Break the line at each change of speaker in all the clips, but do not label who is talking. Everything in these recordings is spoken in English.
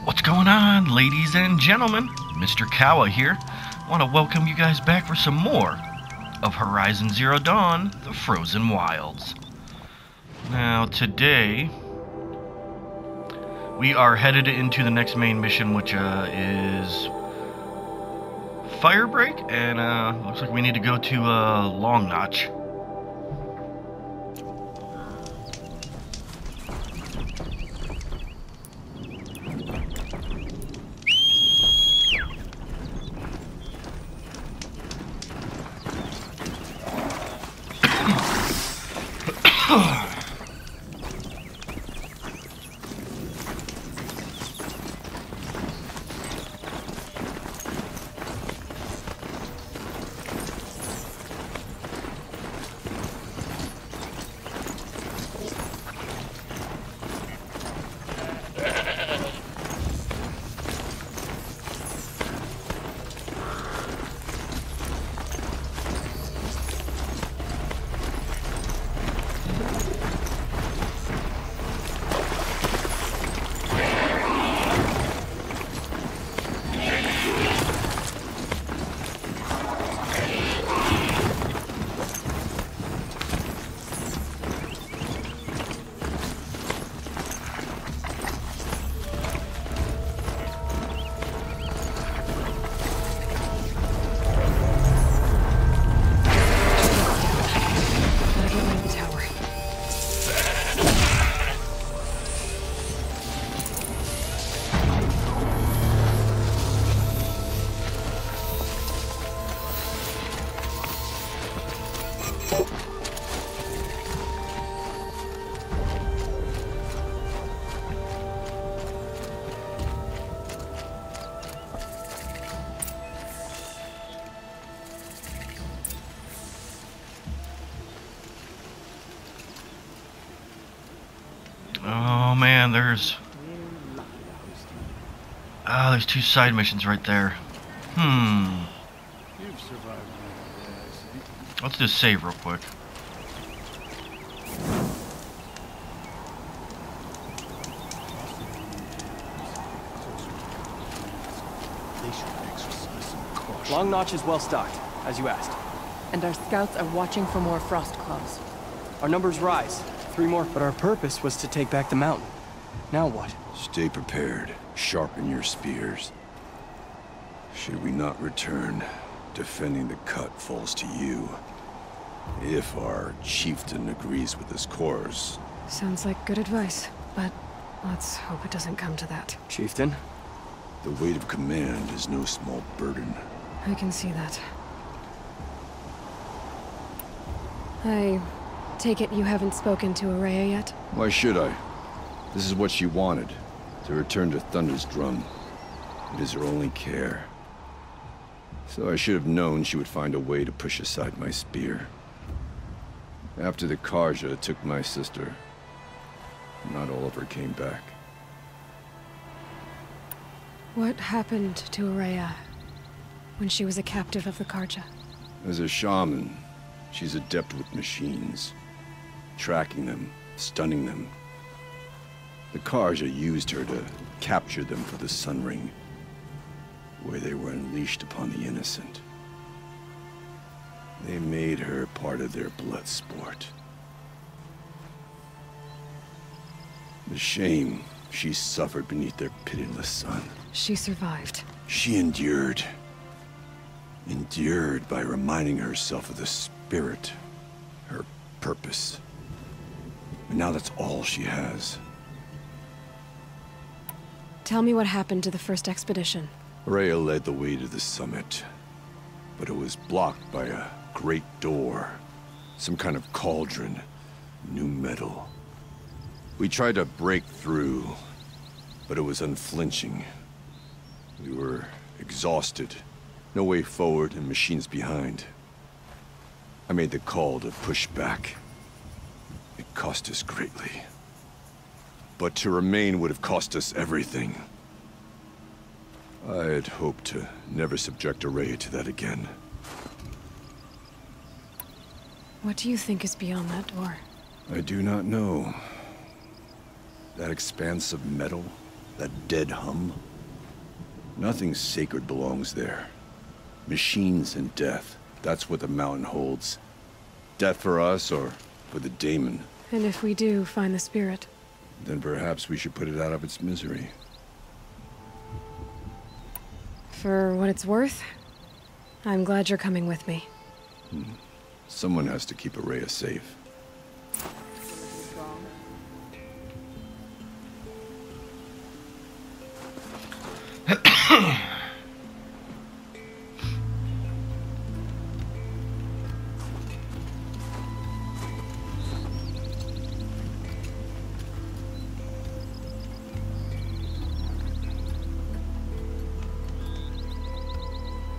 What's going on, ladies and gentlemen? Mr. Kawa here. I want to welcome you guys back for some more of Horizon Zero Dawn, The Frozen Wilds. Now, today, we are headed into the next main mission, which is Firebreak, and looks like we need to go to Long Notch. Oh man, there's two side missions right there. Let's just save real quick.
Long Notch is well stocked, as you asked.
And our scouts are watching for more frost claws.
Our numbers rise. 3 more. But our purpose was to take back the mountain. Now what?
Stay prepared. Sharpen your spears. Should we not return, defending the cut falls to you. If our chieftain agrees with his course.
Sounds like good advice, but let's hope it doesn't come to that.
Chieftain?
The weight of command is no small burden.
I can see that. I take it you haven't spoken to Ourea yet?
Why should I? This is what she wanted, to return to Thunder's drum. It is her only care. So I should have known she would find a way to push aside my spear. After the Karja took my sister, not all of her came back.
What happened to Ourea when she was a captive of the Karja?
As a shaman, she's adept with machines. Tracking them, stunning them. The Karja used her to capture them for the Sun Ring, where they were unleashed upon the innocent. They made her part of their blood sport. The shame she suffered beneath their pitiless sun.
She survived.
She endured. Endured by reminding herself of the spirit, her purpose. And now that's all she has.
Tell me what happened to the first expedition.
Ourea led the way to the summit, but it was blocked by a great door. Some kind of cauldron, new metal. We tried to break through, but it was unflinching. We were exhausted, no way forward and machines behind. I made the call to push back. It cost us greatly. But to remain would have cost us everything. I had hoped to never subject Ourea to that again.
What do you think is beyond that door?
I do not know. That expanse of metal, That dead hum? Nothing sacred belongs there. Machines and death. That's what the mountain holds. Death for us or for the daemon.
And if we do find the spirit?
Then perhaps we should put it out of its misery.
For what it's worth, I'm glad you're coming with me.
Someone has to keep Ourea safe.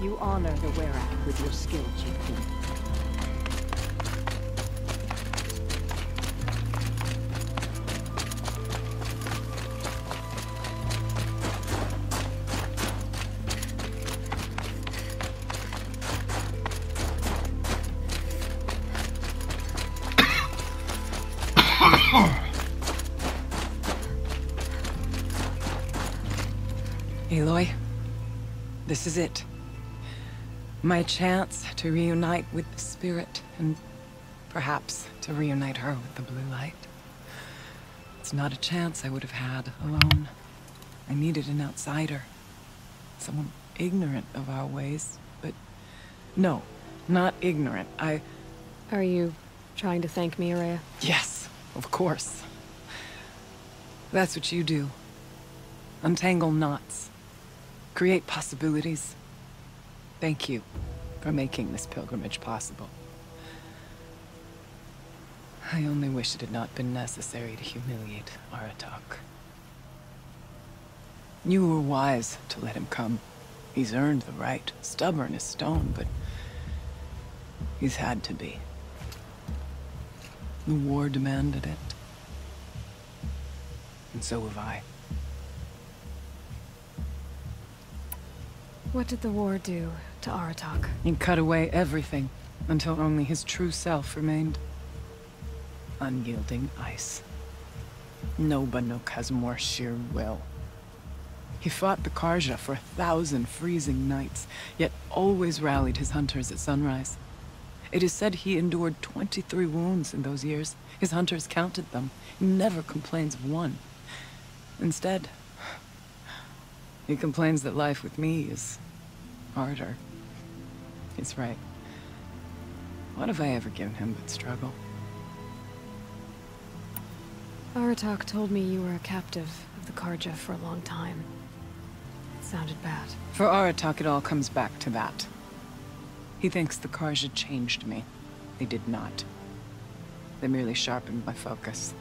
You honor the werak with your skill, Chieftain.
Aloy, this is it. My chance to reunite with the spirit, and perhaps to reunite her with the blue light. It's not a chance I would have had alone. I needed an outsider. Someone ignorant of our ways, but no, not ignorant.
Are you trying to thank me, Ourea?
Yes, of course. That's what you do. Untangle knots. Create possibilities. Thank you for making this pilgrimage possible. I only wish it had not been necessary to humiliate Aratak. You were wise to let him come. He's earned the right, stubborn as stone, but he's had to be. The war demanded it. And so have I.
What did the war do to Aratak?
He cut away everything until only his true self remained. Unyielding ice. No Banuk has more sheer will. He fought the Carja for 1,000 freezing nights, yet always rallied his hunters at sunrise. It is said he endured 23 wounds in those years. His hunters counted them. He never complains of one. Instead, he complains that life with me is harder. He's right. What have I ever given him but struggle?
Aratak told me you were a captive of the Carja for a long time. It sounded bad.
For Aratak, it all comes back to that. He thinks the Carja changed me. They did not. They merely sharpened my focus.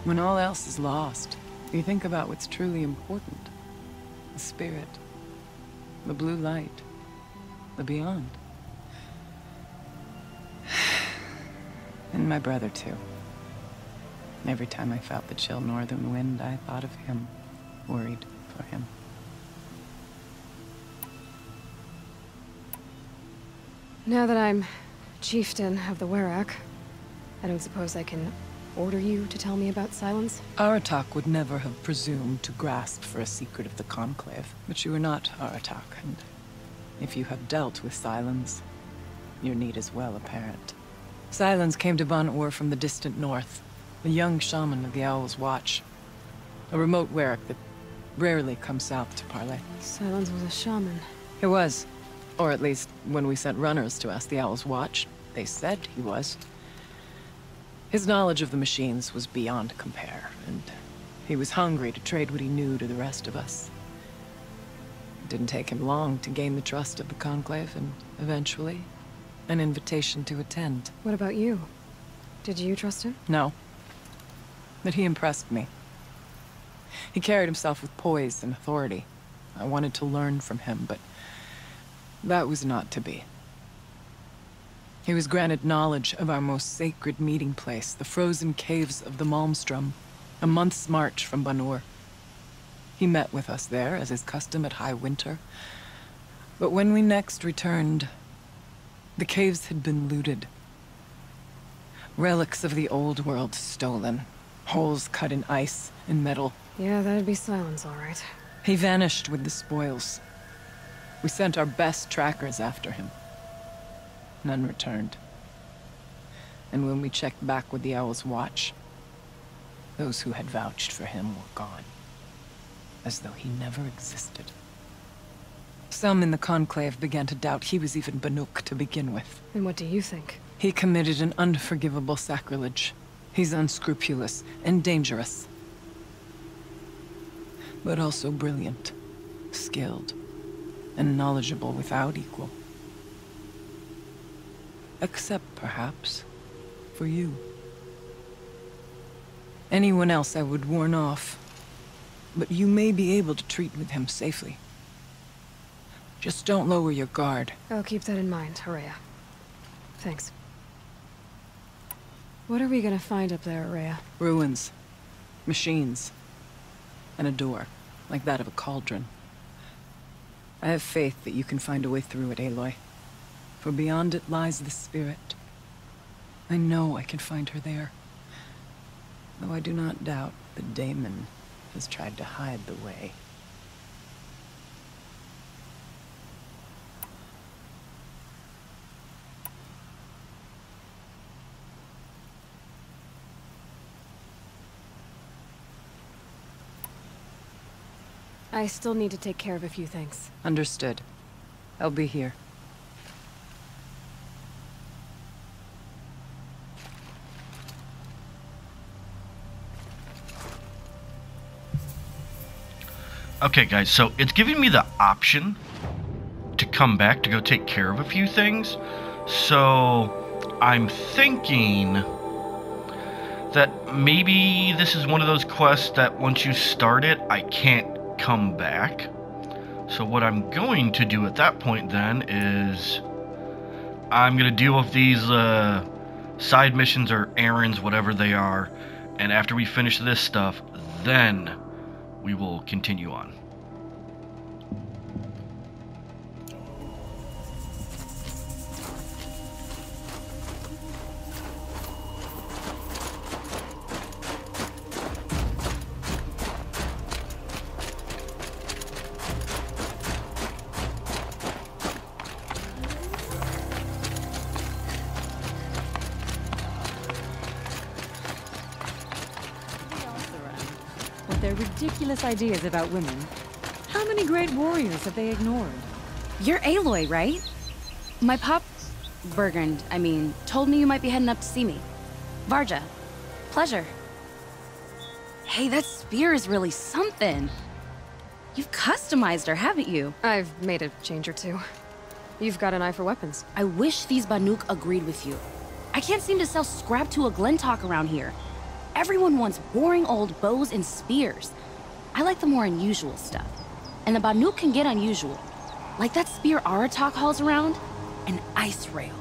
When all else is lost, you think about what's truly important. The spirit. The blue light. The beyond. And my brother, too. Every time I felt the chill northern wind, I thought of him. Worried for him.
Now that I'm Chieftain of the Werak, I don't suppose I can order you to tell me about Silence?
Aratak would never have presumed to grasp for a secret of the Conclave. But you are not Aratak, and if you have dealt with Silence, your need is well apparent. Silence came to Banuk from the distant north, a young shaman of the Owl's Watch. A remote werak that rarely comes south to parley.
Silence was a shaman.
He was. Or at least, when we sent runners to ask the Owl's Watch, they said he was. His knowledge of the machines was beyond compare, and he was hungry to trade what he knew to the rest of us. It didn't take him long to gain the trust of the Conclave, and eventually, an invitation to attend.
What about you? Did you trust him?
No. But he impressed me. He carried himself with poise and authority. I wanted to learn from him, but that was not to be. He was granted knowledge of our most sacred meeting place, the frozen caves of the Malmstrom, a month's march from Banuk. He met with us there, as is custom at high winter. But when we next returned, the caves had been looted. Relics of the old world stolen. Holes cut in ice and metal.
Yeah, that'd be silence, all right.
He vanished with the spoils. We sent our best trackers after him. None returned. And when we checked back with the Owl's Watch, those who had vouched for him were gone. As though he never existed. Some in the Conclave began to doubt he was even Banuk to begin with.
And what do you think?
He committed an unforgivable sacrilege. He's unscrupulous and dangerous. But also brilliant, skilled, and knowledgeable without equal. Except, perhaps, for you. Anyone else I would warn off, but you may be able to treat with him safely. Just don't lower your guard.
I'll keep that in mind, Ourea. Thanks. What are we gonna find up there, Ourea?
Ruins, machines, and a door, like that of a cauldron. I have faith that you can find a way through it, Aloy. For beyond it lies the spirit. I know I can find her there. Though I do not doubt the daemon has tried to hide the way.
I still need to take care of a few things.
Understood. I'll be here.
Okay, guys, so it's giving me the option to come back to go take care of a few things. So I'm thinking that maybe this is one of those quests that once you start it, I can't come back. So what I'm going to do at that point then is I'm going to deal with these side missions or errands, whatever they are, and after we finish this stuff, then we will continue on.
With their ridiculous ideas about women, how many great warriors have they ignored?
You're Aloy, right? My pop... Bergund, I mean, told me you might be heading up to see me. Varja. Pleasure. Hey, that spear is really something. You've customized her, haven't you?
I've made a change or two. You've got an eye for weapons.
I wish these Banuk agreed with you. I can't seem to sell scrap to a Glentalk around here. Everyone wants boring old bows and spears. I like the more unusual stuff. And the Banuk can get unusual. Like that spear Aratak hauls around, an ice rail.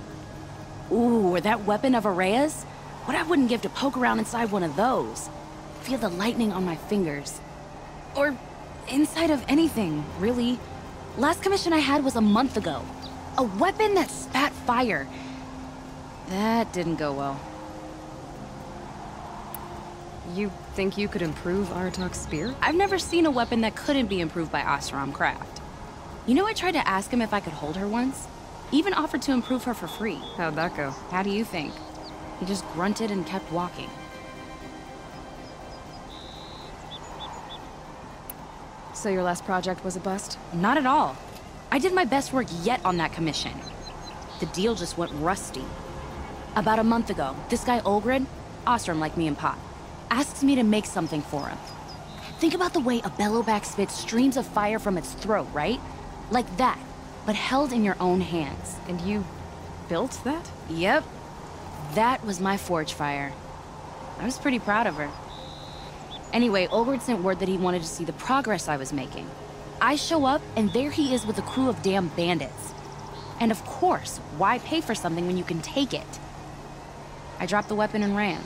Ooh, or that weapon of Ourea's? What I wouldn't give to poke around inside one of those. Feel the lightning on my fingers. Or inside of anything, really. Last commission I had was a month ago. A weapon that spat fire. That didn't go well.
You think you could improve Aratak's spear?
I've never seen a weapon that couldn't be improved by Osram Craft. You know, I tried to ask him if I could hold her once. Even offered to improve her for free.
How'd that go?
How do you think? He just grunted and kept walking.
So your last project was a bust?
Not at all. I did my best work yet on that commission. The deal just went rusty. About a month ago, this guy Olgrid, Osram like me and Pop, asks me to make something for him. Think about the way a bellowback spits streams of fire from its throat, right? Like that, but held in your own hands.
And you built that?
Yep. That was my forge fire. I was pretty proud of her. Anyway, Olgrid sent word that he wanted to see the progress I was making. I show up, and there he is with a crew of damn bandits. And of course, why pay for something when you can take it? I dropped the weapon and ran.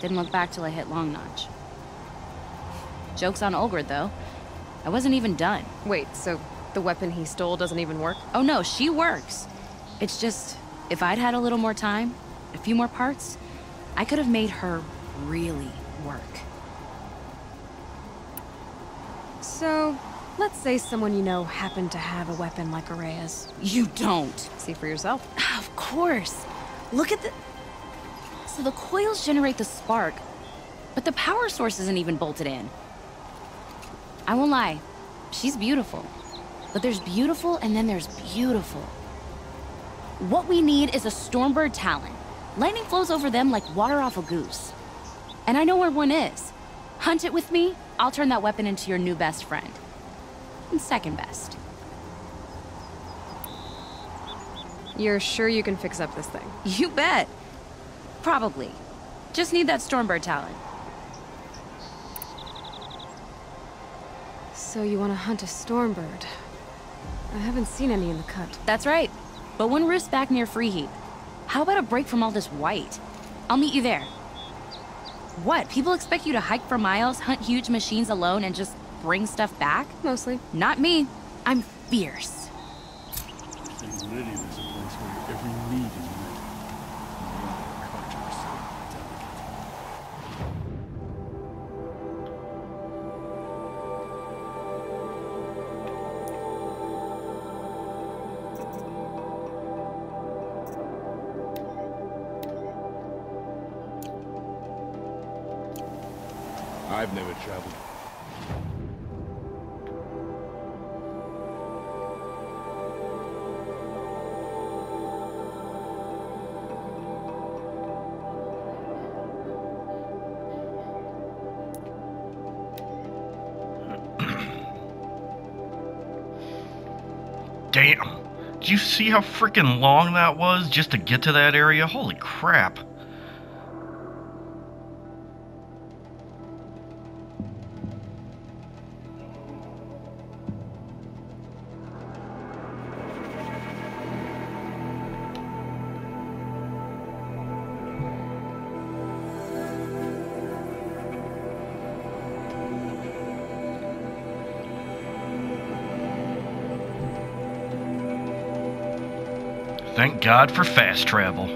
Didn't look back till I hit Long Notch. Joke's on Olgrid, though. I wasn't even done.
Wait, so the weapon he stole doesn't even work?
Oh no, she works. It's just, if I'd had a little more time, a few more parts, I could have made her really, work.
So, let's say someone you know happened to have a weapon like Ourea's.
You don't.
See for yourself.
Of course. Look at the... So the coils generate the spark, but the power source isn't even bolted in. I won't lie, she's beautiful. But there's beautiful and then there's beautiful. What we need is a Stormbird Talon. Lightning flows over them like water off a goose. And I know where one is. Hunt it with me, I'll turn that weapon into your new best friend. And second best.
You're sure you can fix up this thing?
You bet. Probably. Just need that Stormbird Talon.
So you want to hunt a Stormbird? I haven't seen any in the cut.
That's right. But one roosts back near Freeheap. How about a break from all this white? I'll meet you there. What? People expect you to hike for miles, hunt huge machines alone, and just bring stuff back?
Mostly.
Not me. I'm fierce.
St. Lydian is a place where every need is met. Our culture is so delicate.
I've never traveled.
Damn. Did you see how freaking long that was just to get to that area? Holy crap. Thank God for fast travel.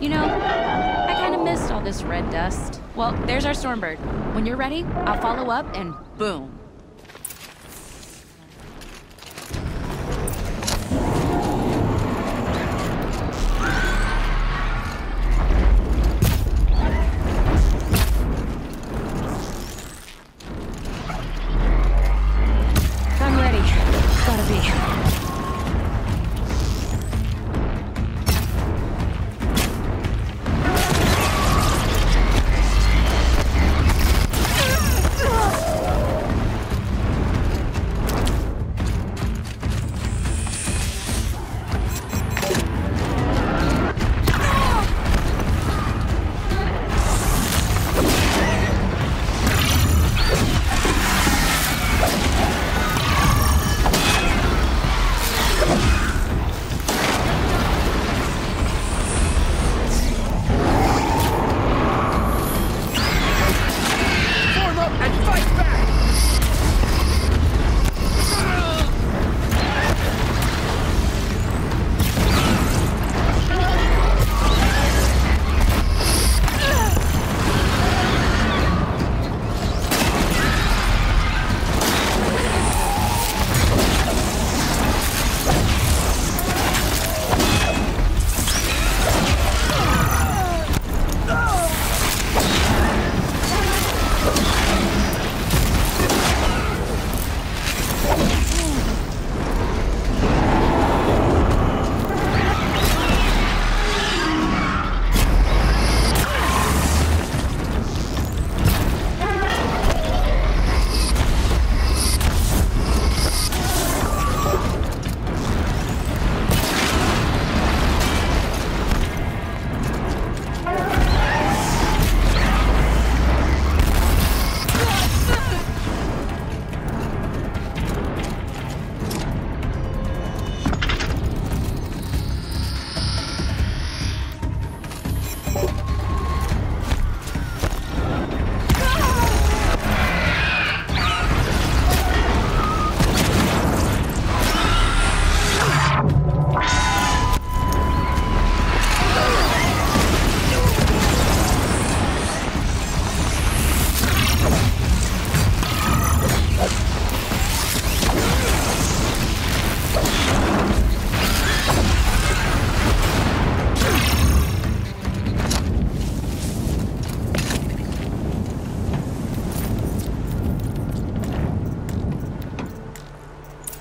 You know, I kind of missed all this red dust. Well, there's our Stormbird. When you're ready, I'll follow up and boom. I'm ready. Gotta be.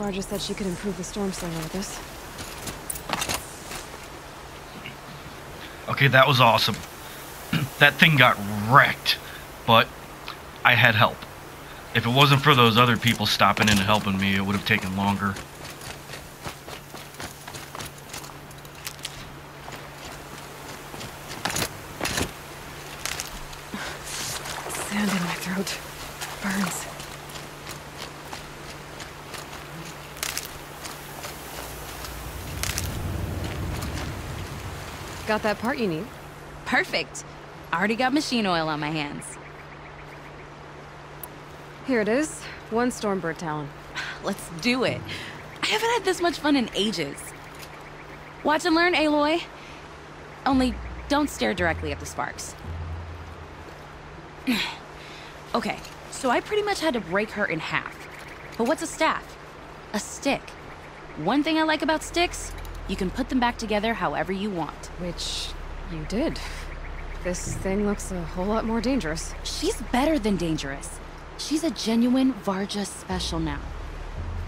Varja said she could improve the storm slinger with this.
Okay, that was awesome. That thing got wrecked, but I had help. If it wasn't for those other people stopping in and helping me, it would have taken longer.
Sand in my throat. Burns. Got that part you need?
Perfect. Already got machine oil on my hands.
Here it is. 1 Stormbird talon.
Let's do it. I haven't had this much fun in ages. Watch and learn, Aloy. Only don't stare directly at the sparks. Okay, so I pretty much had to break her in half. But what's a staff? A stick. One thing I like about sticks, you can put them back together however you want.
Which you did. This thing looks a whole lot more dangerous.
She's better than dangerous. She's a genuine Varja special now.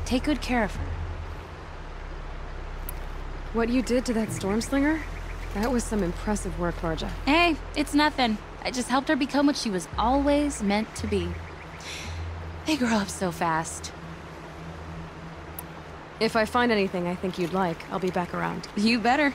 Take good care of her.
What you did to that storm slinger? That was some impressive work, Varja.
Hey, it's nothing. I just helped her become what she was always meant to be. They grow up so fast.
If I find anything I think you'd like, I'll be back around.
You better.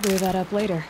clear that up later.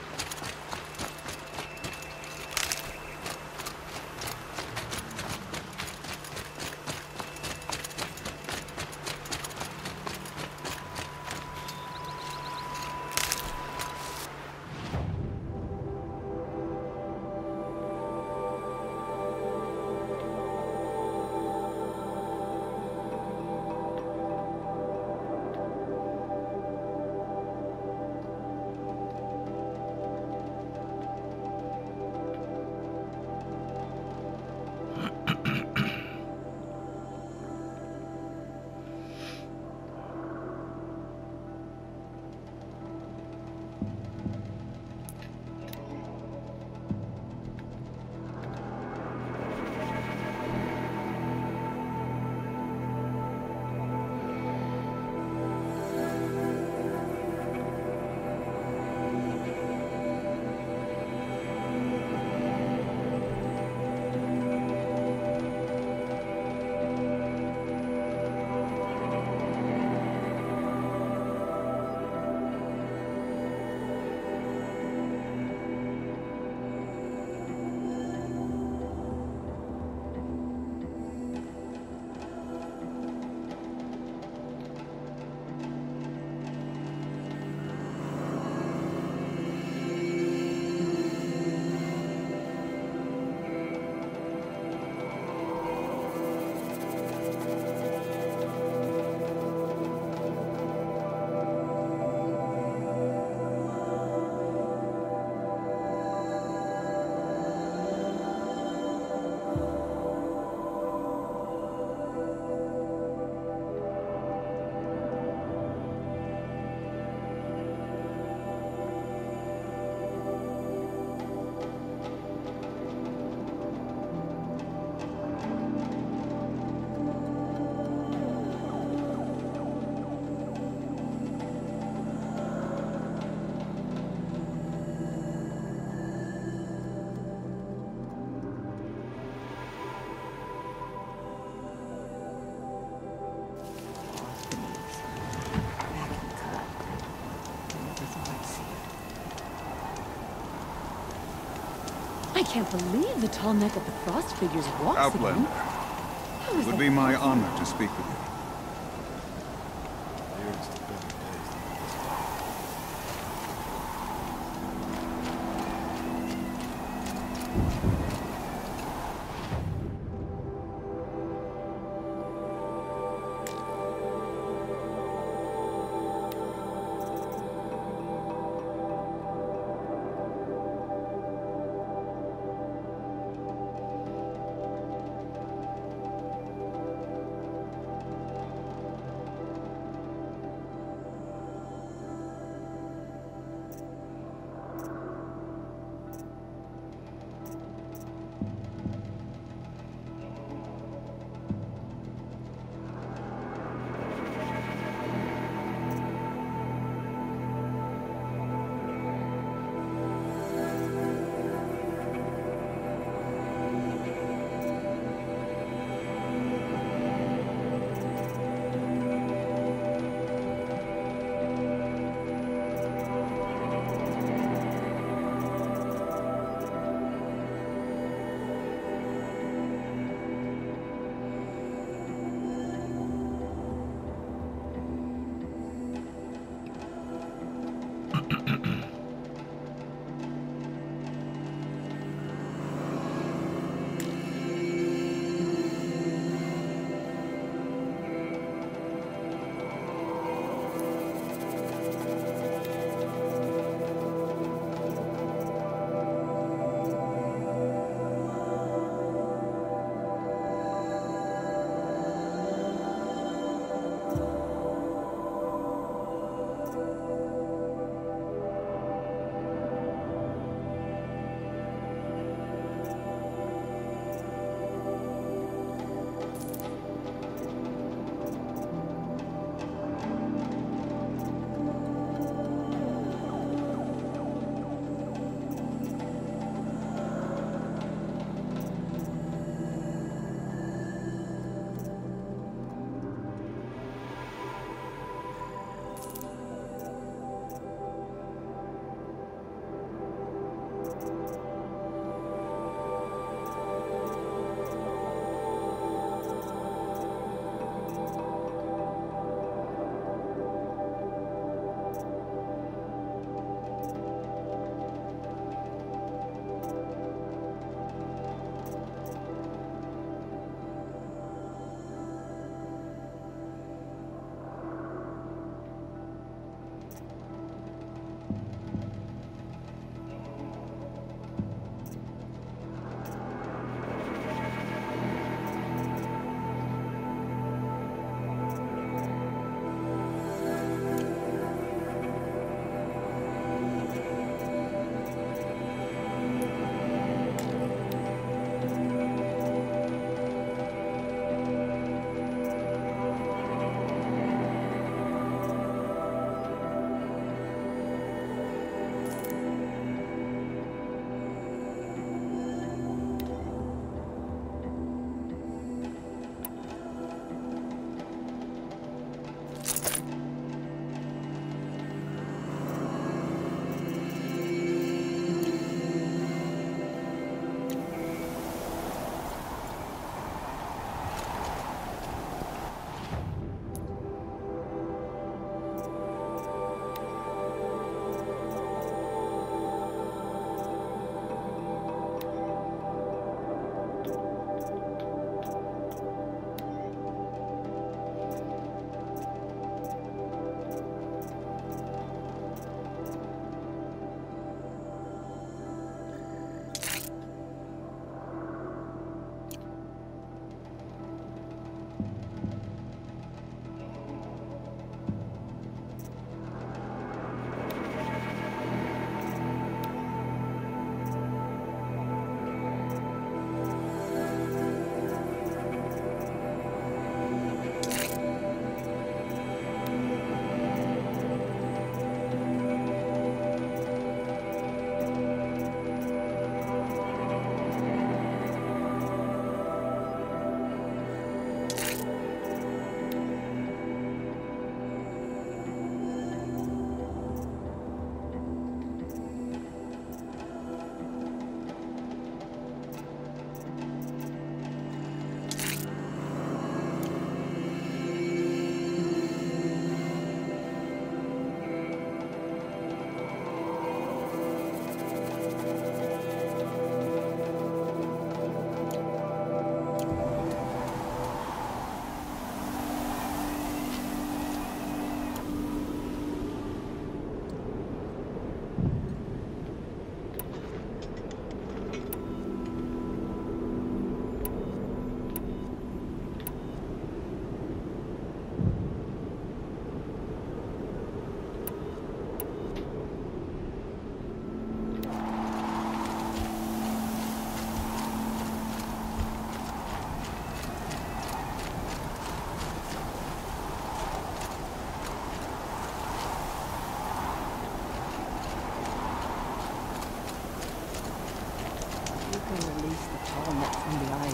I can't believe the tall neck of the frost figures walks
Outlander,
again. How
it
is
would
that
be my
possible?
honor to speak with you.
There's the better days than this.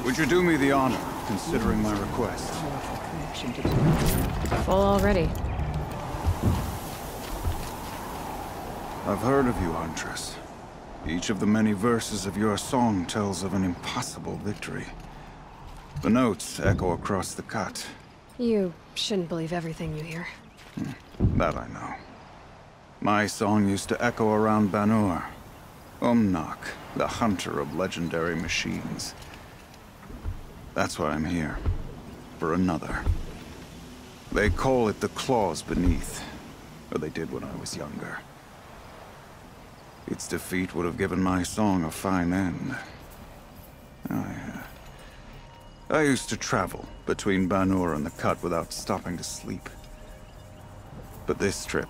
Would you do me the honor of considering my request?
Full already.
I've heard of you, Huntress. Each of the many verses of your song tells of an impossible victory. The notes echo across the cut.
You shouldn't believe everything you hear.
That I know. My song used to echo around Banuk. Banuk, the hunter of legendary machines. That's why I'm here. For another. They call it the claws beneath. Or they did when I was younger. Its defeat would have given my song a fine end. I used to travel between Banuk and the cut without stopping to sleep. But this trip,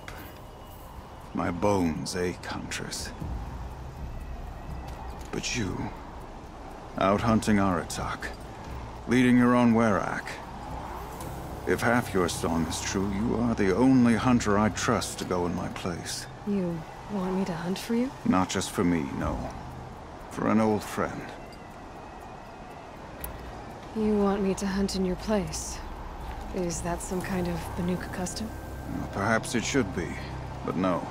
my bones ache, Huntress. But you, out hunting Aratak, leading your own werak. If half your song is true, you are the only hunter I trust to go in my place.
You want me to hunt for you?
Not just for me, no. For an old friend.
You want me to hunt in your place? Is that some kind of Banuk custom?
Well, perhaps it should be, but no.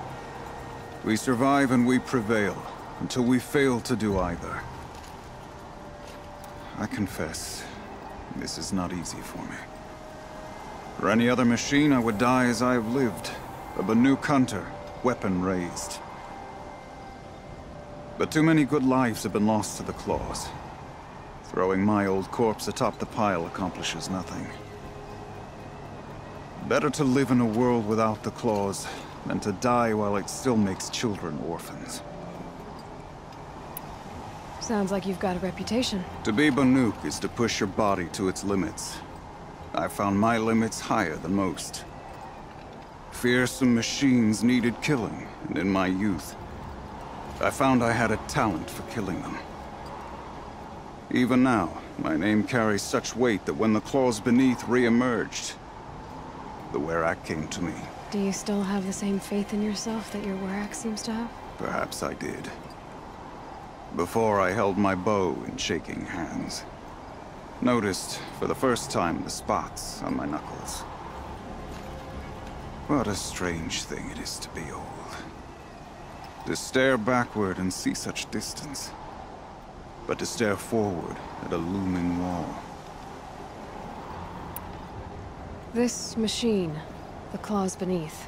We survive and we prevail, until we fail to do either. I confess, this is not easy for me. For any other machine, I would die as I have lived. A Banuk hunter, weapon raised. But too many good lives have been lost to the claws. Throwing my old corpse atop the pile accomplishes nothing. Better to live in a world without the claws than to die while it still makes children orphans.
Sounds like you've got a reputation.
To be Banuk is to push your body to its limits. I found my limits higher than most. Fearsome machines needed killing, and in my youth, I found I had a talent for killing them. Even now, my name carries such weight that when the claws beneath re-emerged, the werak came to me.
Do you still have the same faith in yourself that your werak seems to have?
Perhaps I did. Before I held my bow in shaking hands. Noticed, for the first time, the spots on my knuckles. What a strange thing it is to be old. To stare backward and see such distance. But to stare forward at a looming wall.
This machine, the claws beneath.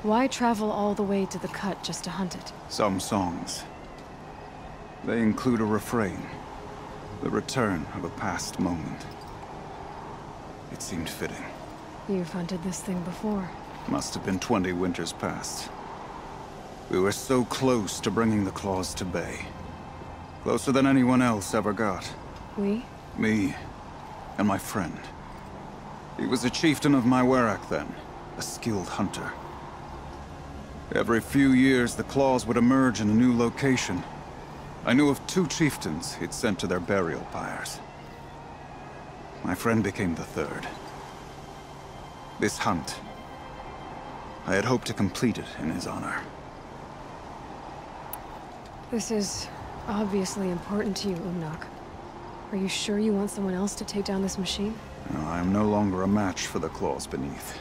Why travel all the way to the cut just to hunt it?
Some songs. They include a refrain. The return of a past moment. It seemed fitting.
You've hunted this thing before.
Must have been 20 winters past. We were so close to bringing the claws to bay. Closer than anyone else ever got.
We?
Me, and my friend. He was a chieftain of my werak then, a skilled hunter. Every few years, the claws would emerge in a new location. I knew of 2 chieftains he'd sent to their burial pyres. My friend became the 3rd. This hunt, I had hoped to complete it in his honor.
This is obviously important to you, Banuk. Are you sure you want someone else to take down this machine?
No, I am no longer a match for the claws beneath.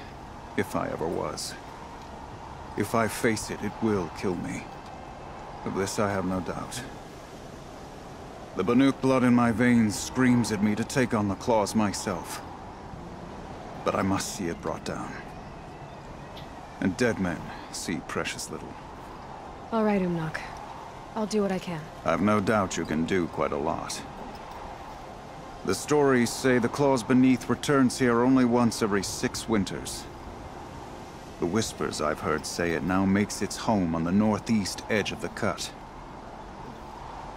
If I ever was. If I face it, it will kill me. Of this I have no doubt. The Banuk blood in my veins screams at me to take on the claws myself. But I must see it brought down. And dead men see precious little.
All right, Banuk. I'll do what I can.
I've no doubt you can do quite a lot. The stories say the claws beneath returns here only once every 6 winters. The whispers I've heard say it now makes its home on the northeast edge of the cut.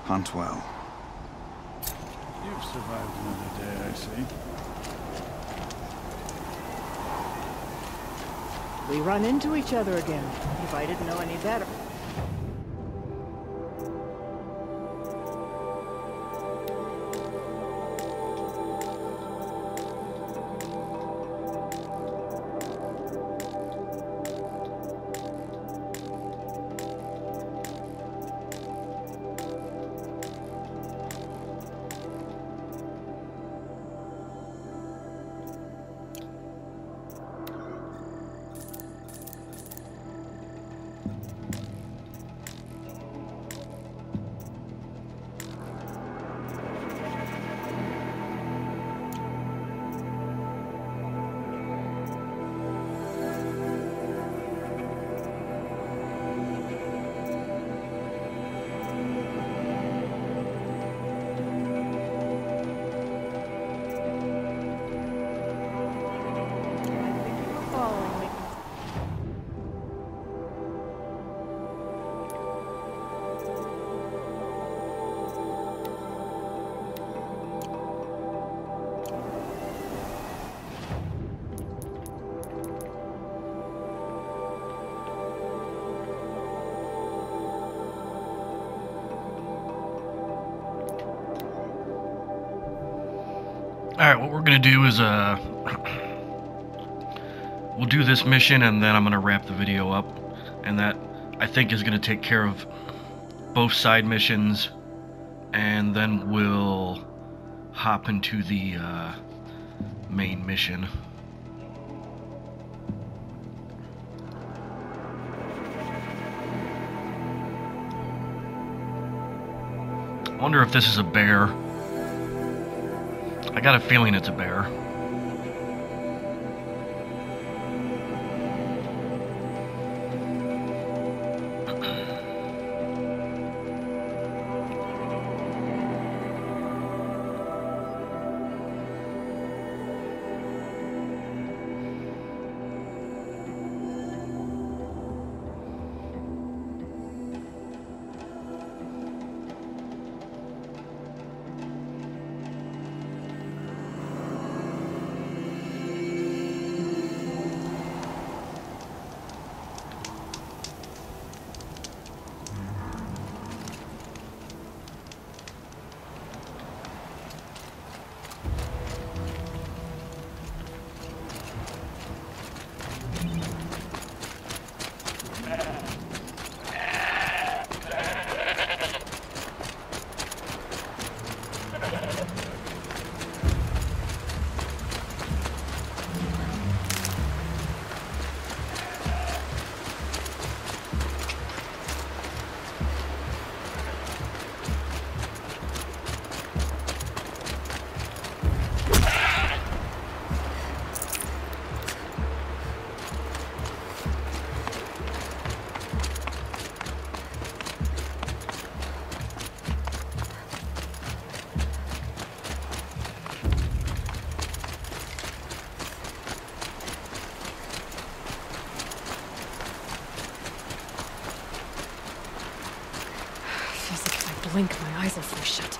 Hunt well.
You've survived another day, I see.
We run into each other again, if I didn't know any better.
Alright, what we're gonna do is, we'll do this mission and then I'm gonna wrap the video up. And that, I think, is gonna take care of both side missions. And then we'll hop into the, main mission. I wonder if this is a bear. I got a feeling it's a bear.
Blink, my eyes will freeze shut.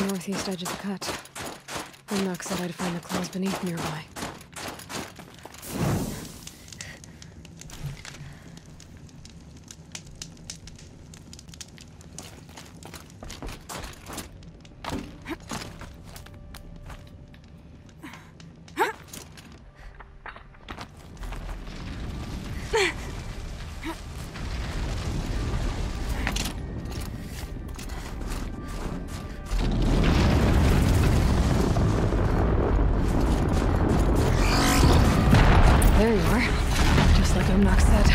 northeast edge of the cut. Banuk said I'd find the claws beneath nearby. There you are. Just like Banuk said.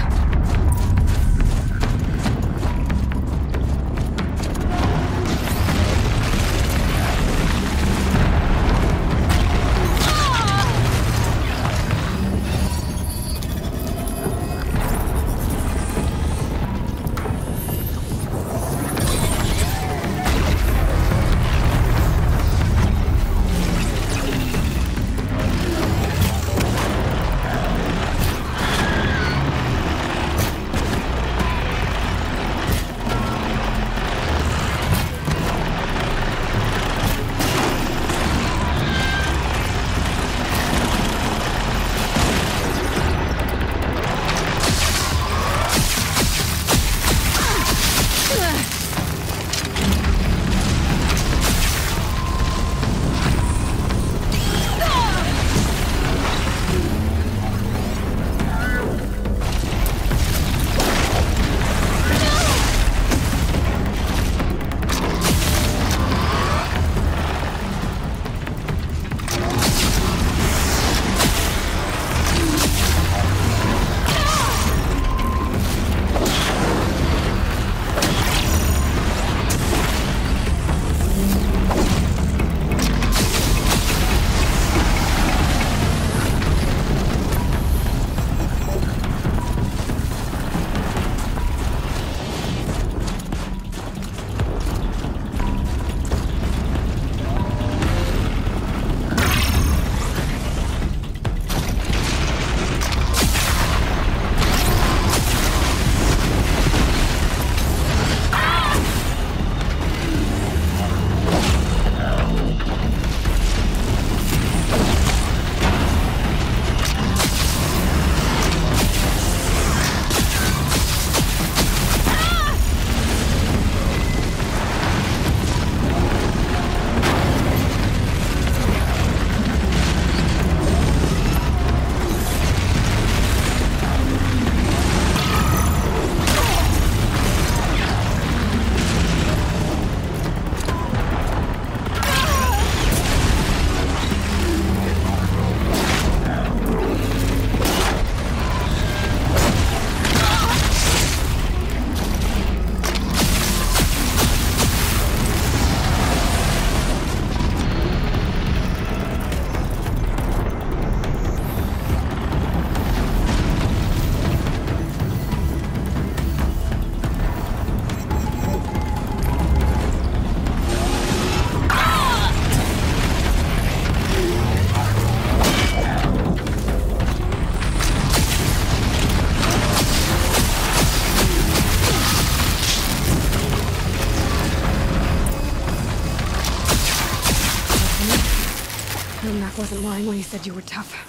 Banuk wasn't lying when he said you were tough.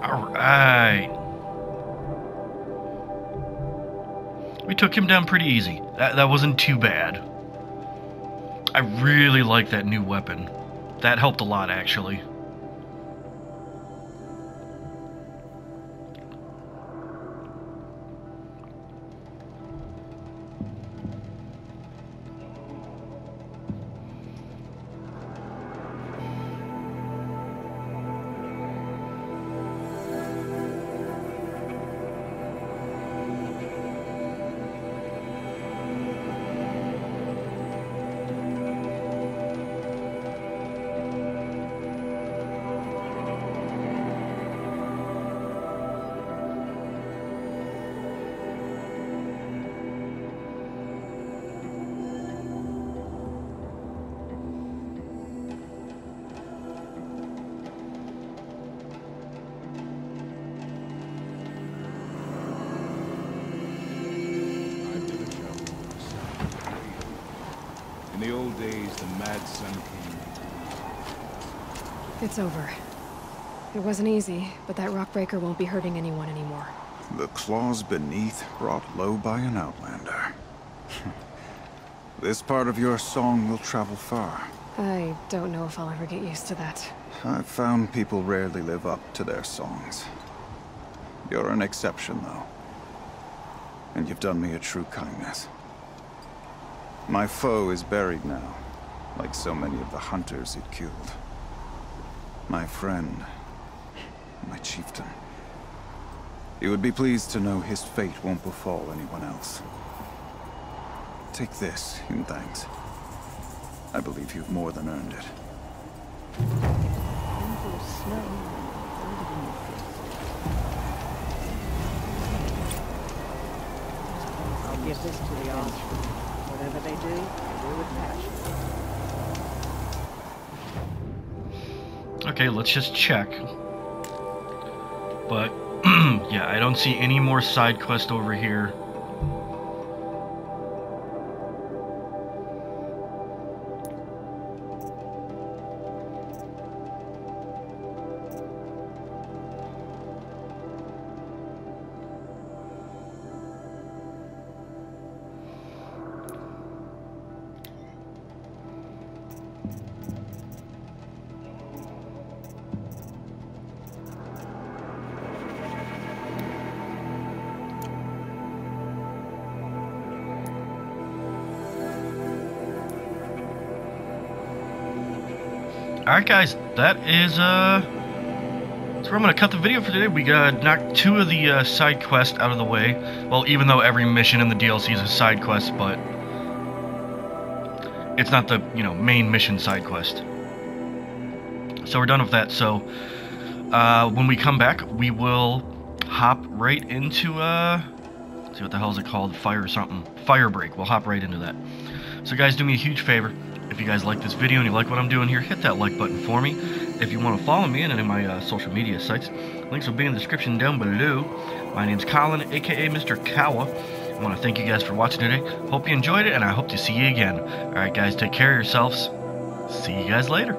Alright. We took him down pretty easy. That wasn't too bad. I really like that new weapon. That helped a lot, actually.
In the old days, the mad sun came.
It's over. It wasn't easy, but that rockbreaker won't be hurting anyone anymore.
The claws beneath, brought low by an outlander. This part of your song will travel far.
I don't know if I'll ever get used to that.
I've found people rarely live up to their songs. You're an exception, though. And you've done me a true kindness. My foe is buried now, like so many of the hunters it killed. My friend, my chieftain. You would be pleased to know his fate won't befall anyone else. Take this in thanks. I believe you've more than earned it.
I'll give this to the archer. Whatever they do with passion.
Okay, let's just check. But, yeah, I don't see any more side quest over here. Alright guys, that is that's where I'm gonna cut the video for today. We knocked 2 of the side quests out of the way. Well, even though every mission in the DLC is a side quest, but it's not the, you know, main mission side quest. So we're done with that. So when we come back, we will hop right into let's see, what the hell is it called? Fire something. Fire break. We'll hop right into that. So guys, do me a huge favor. If you guys like this video and you like what I'm doing here, hit that like button for me. If you want to follow me in any of my social media sites, links will be in the description down below. My name's Colin, aka Mr. Kawa. I want to thank you guys for watching today. Hope you enjoyed it, and I hope to see you again. Alright guys, take care of yourselves. See you guys later.